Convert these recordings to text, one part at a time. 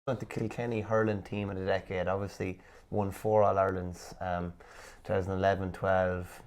At the Kilkenny hurling team of the decade, obviously won 4 All-Irelands, 2011, 12,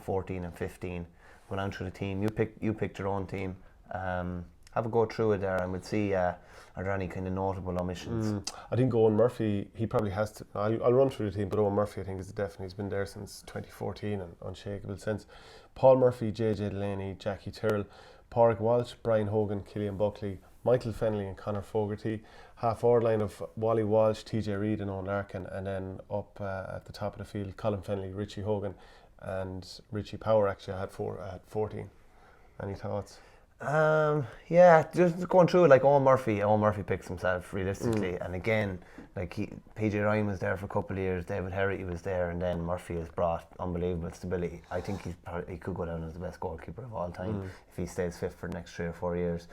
14 and 15. Went on through the team. You picked your own team. Have a go through it there and we'll see are there any kind of notable omissions. I think Owen Murphy, he probably has to, I'll run through the team, but Owen Murphy I think is definitely, he's been there since 2014 and unshakable since. Paul Murphy, JJ Delaney, Jackie Tyrrell, Pádraig Walsh, Brian Hogan, Killian Buckley, Michael Fennelly and Conor Fogarty. Half forward line of Wally Walsh, TJ Reid and Owen Larkin, and then up at the top of the field, Colin Fennelly, Richie Hogan and Richie Power. Actually I had 14. Any thoughts? Yeah, just going through it, like Owen Murphy picks himself realistically, and again, like PJ Ryan was there for a couple of years, David Herity was there, and then Murphy has brought unbelievable stability. I think he could go down as the best goalkeeper of all time if he stays fit for the next 3 or 4 years.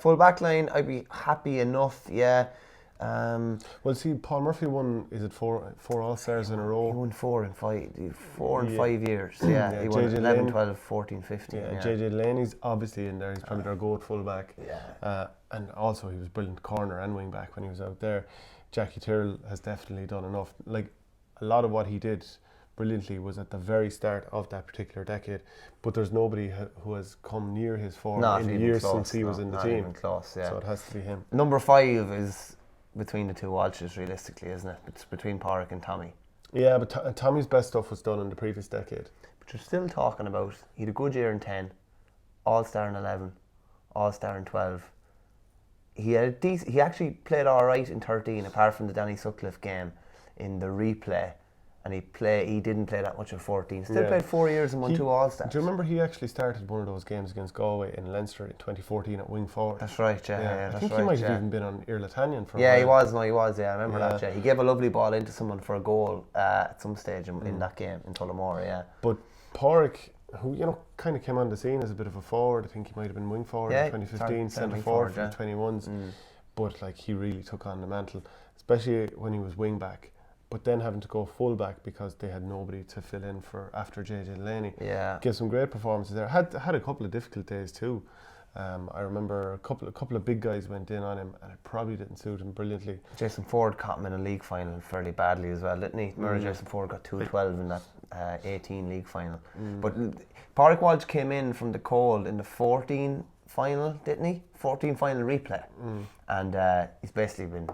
Full back line, I'd be happy enough, yeah. Well, see, Paul Murphy won, is it four All-Stars in a row? He won 4 and 5 years, yeah. He won 11, 12, 14, 15. Yeah. JJ Delaney's obviously in there, he's probably their GOAT full back. Yeah. And also he was brilliant corner and wing back when he was out there. Jackie Tyrrell has definitely done enough. Like, a lot of what he did brilliantly was at the very start of that particular decade, but there's nobody who has come near his form in the years since he was in the team. Even close, yeah. So it has to be him. Number 5 is between the two Walshes, realistically, isn't it? It's between Pádraig and Tommy. Yeah, but Tommy's best stuff was done in the previous decade. But you're still talking about, he had a good year in 10, All-Star in 11, All-Star in 12. He actually played all right in 13, apart from the Danny Sutcliffe game in the replay. And he didn't play that much in 14. Still played 4 years and won 2 All-Stars. Do you remember he actually started one of those games against Galway in Leinster in 2014 at wing forward? That's right, yeah. I think he might have even been on Irlatanian for a while. Yeah, he was, I remember that, yeah. He gave a lovely ball into someone for a goal at some stage in that game in Tullamore, yeah. But Pádraig, who kind of came on the scene as a bit of a forward, I think he might have been wing forward in 2015, centre forward for the 21s. But like, he really took on the mantle, especially when he was wing back. But then having to go full back because they had nobody to fill in for after JJ Delaney. Yeah. Gave some great performances there. Had a couple of difficult days too. I remember a couple of big guys went in on him and it probably didn't suit him brilliantly. Jason Ford caught him in a league final fairly badly as well, didn't he? Remember Jason Ford got 2-12 in that 18 league final. But Pádraig Walsh came in from the cold in the 14 final, didn't he? 14 final replay. And he's basically been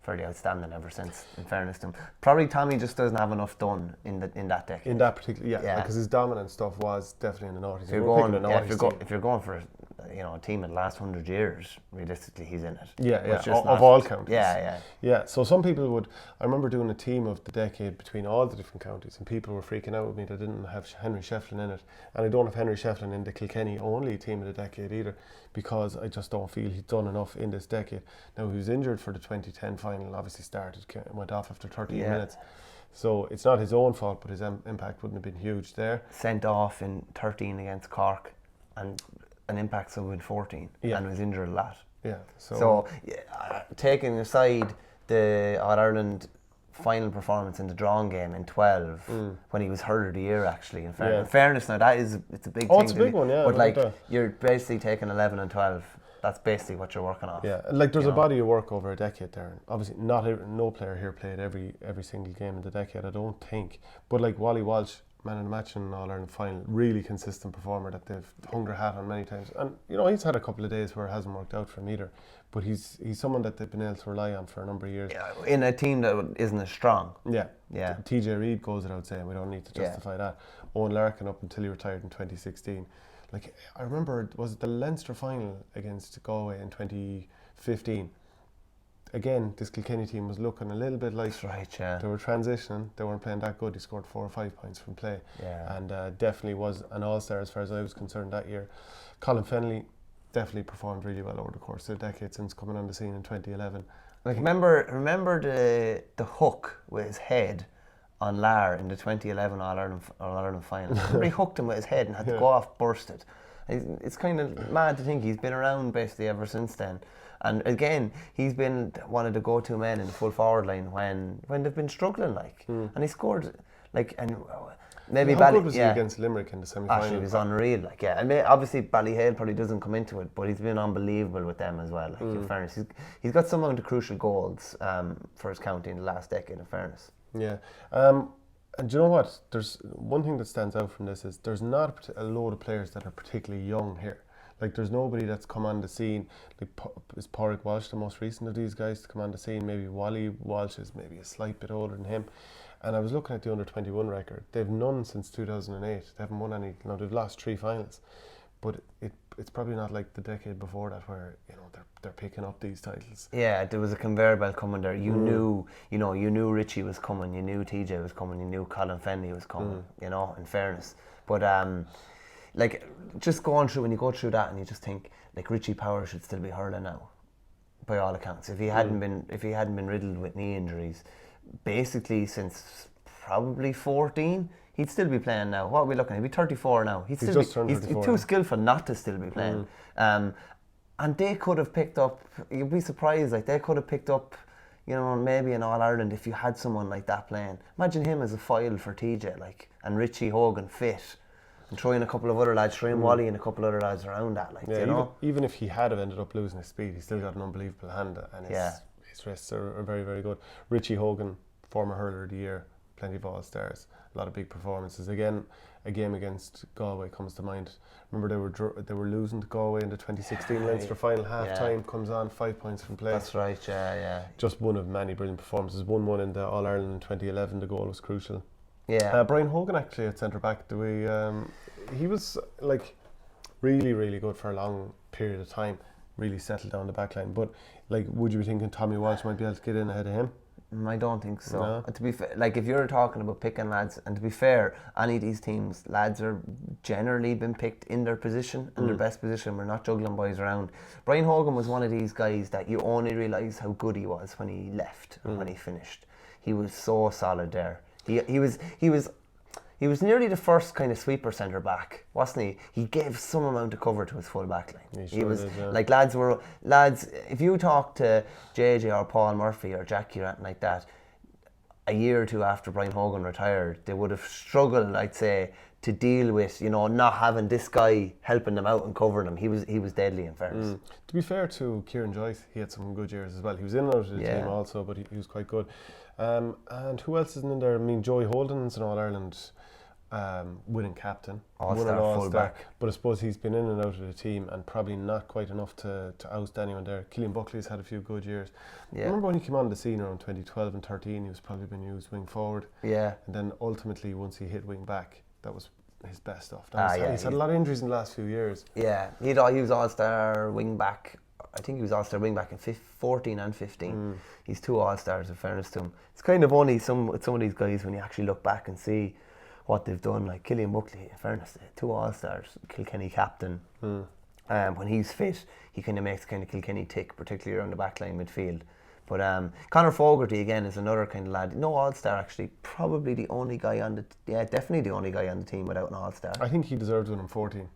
fairly outstanding ever since, in fairness to him. Probably Tommy just doesn't have enough done in that decade. In that particular, because his dominant stuff was definitely in the noughties. So if you're going for a team in the last 100 years, realistically he's in it. Yeah, of all counties. Yeah. So some people would. I remember doing a team of the decade between all the different counties, and people were freaking out with me that didn't have Henry Shefflin in it, and I don't have Henry Shefflin in the Kilkenny only team of the decade either, because I just don't feel he's done enough in this decade. Now, he was injured for the 2010 final, obviously went off after 13 minutes. So it's not his own fault, but his impact wouldn't have been huge there. Sent off in 13 against Cork and an impact sub in 14 and was injured a lot. Yeah. So taking aside the All-Ireland final performance in the drawn game in 12 when he was hurt of the year, actually, in fairness now, it's a big thing. It's a big one, yeah. But like, you're basically taking 11 and 12. That's basically what you're working off. Yeah, like there's a body of work over a decade there. Obviously, no player here played every single game in the decade, I don't think. But like Wally Walsh, man of the match in All-Ireland final, really consistent performer that they've hung their hat on many times. And he's had a couple of days where it hasn't worked out for him either. But he's someone that they've been able to rely on for a number of years. Yeah, in a team that isn't as strong. Yeah. TJ Reid goes without saying, we don't need to justify that. Owen Larkin up until he retired in 2016. Like, I remember, was it the Leinster final against Galway in 2015? Again, this Kilkenny team was looking a little bit like they were transitioning. They weren't playing that good. He scored 4 or 5 points from play, and definitely was an all-star as far as I was concerned that year. Colin Fennelly definitely performed really well over the course of the decade since coming on the scene in 2011. Like, remember the hook with his head on Lar in the 2011 All-Ireland final. Somebody hooked him with his head and had to go off bursted. It's kind of mad to think he's been around basically ever since then. And again, he's been one of the go-to men in the full forward line when they've been struggling, and he scored and maybe How good was he against Limerick in the semi-final? Actually, he was unreal. Like, yeah, and obviously Ballyhale probably doesn't come into it, but he's been unbelievable with them as well. Like, in fairness, he's got some amount of crucial goals for his county in the last decade. In fairness, yeah. And do you know what? There's one thing that stands out from this is there's not a load of players that are particularly young here. Like, there's nobody that's come on the scene. Like, is Pádraig Walsh the most recent of these guys to come on the scene? Maybe Wally Walsh is maybe a slight bit older than him. And I was looking at the under-21 record. They've none since 2008. They haven't won any. They've lost 3 finals. But it's probably not like the decade before that where they're picking up these titles. Yeah, there was a conveyor belt coming there. You knew, you knew Richie was coming. You knew TJ was coming. You knew Colin Fennelly was coming. In fairness, but like, just going through, when you go through that and you just think, like, Richie Power should still be hurling now, by all accounts. If he hadn't been riddled with knee injuries, basically since probably 14, he'd still be playing now. What are we looking at? He'd be 34 now. He's too skillful not to still be playing. And they could have picked up, you'd be surprised, like, they could have picked up, maybe in All-Ireland if you had someone like that playing. Imagine him as a foil for TJ, like, and Richie Hogan fit, and throw in a couple of other lads, throw in Wally and a couple of other lads around that, like, even if he had have ended up losing his speed, he's still got an unbelievable hand, and his wrists are very, very good. Richie Hogan, former hurler of the year, plenty of All-Stars, a lot of big performances. Again, a game against Galway comes to mind. Remember, they were losing to Galway in the 2016 Leinster final. Half time comes on, 5 points from play. That's right, yeah. Just one of many brilliant performances. 1-1 in the All-Ireland in 2011. The goal was crucial. Yeah. Brian Hogan actually at centre back. He was like really, really good for a long period of time. Really settled down the back line. But like, would you be thinking Tommy Walsh might be able to get in ahead of him? I don't think so. No. To be fair, like, if you're talking about picking lads, and to be fair, any of these teams, lads are generally been picked in their position, and their best position. We're not juggling boys around. Brian Hogan was one of these guys that you only realise how good he was when he left and when he finished. He was so solid there. He was nearly the first kind of sweeper centre back, wasn't he? He gave some amount of cover to his full back line. He was like, lads. If you talk to JJ or Paul Murphy or Jackie or anything like that, a year or two after Brian Hogan retired, they would have struggled, I'd say, to deal with not having this guy helping them out and covering them. He was deadly, in fairness. To be fair to Kieran Joyce, he had some good years as well. He was in and out of the team also, but he was quite good. And who else isn't in there? I mean, Joey Holden's an All-Ireland winning captain, All-Star fullback. But I suppose he's been in and out of the team and probably not quite enough to oust anyone there. Cillian Buckley's had a few good years. Yeah. I remember when he came on the scene around 2012 and 13, he was probably been used wing forward. Yeah. And then ultimately, once he hit wing back, that was his best stuff. He's had a lot of injuries in the last few years. Yeah, he was All-Star wing back. I think he was All-Star wing back in 14 and 15. He's 2 All-Stars, in fairness to him. It's kind of only some of these guys, when you actually look back and see what they've done, like Cillian Buckley, in fairness, 2 All-Stars, Kilkenny captain. When he's fit, he kind of makes kind of Kilkenny tick, particularly around the backline midfield. But Conor Fogarty again is another kind of lad. No All-Star actually, probably the only guy definitely the only guy on the team without an All-Star. I think he deserved one in 14.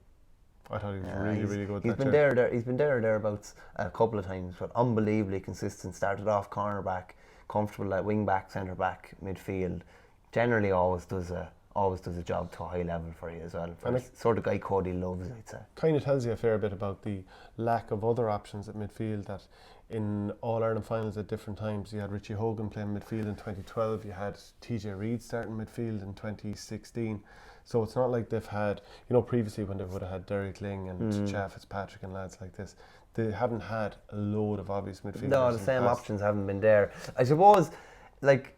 I thought he was really good. He's been there thereabouts a couple of times, but unbelievably consistent. Started off cornerback, comfortable at wing back, centre back, midfield. Generally, always does a job to a high level for you as well. And sort of guy Cody loves, I'd say. Kind of tells you a fair bit about the lack of other options at midfield. That in All-Ireland finals at different times, you had Richie Hogan playing midfield in 2012. You had TJ Reid starting midfield in 2016. So it's not like they've had, previously when they would have had Derek Ling and Chad Fitzpatrick and lads like this, they haven't had a load of obvious midfielders. No, the same options haven't been there. I suppose, like,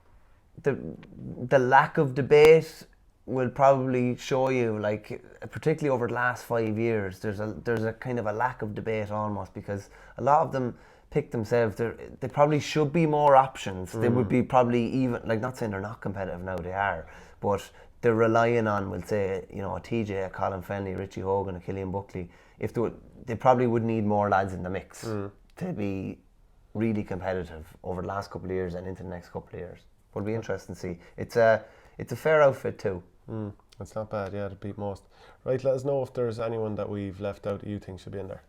the lack of debate will probably show you, like, particularly over the last 5 years, there's a kind of a lack of debate almost, because a lot of them pick themselves. They probably should be more options. They would be probably even, like, not saying they're not competitive now, they are, but they're relying on, we'll say, a TJ, a Colin Fennelly, Richie Hogan, a Cillian Buckley. If they probably would need more lads in the mix to be really competitive over the last couple of years and into the next couple of years. Would be interesting to see. It's a fair outfit too. It's not bad, to beat most. Right, let us know if there's anyone that we've left out that you think should be in there.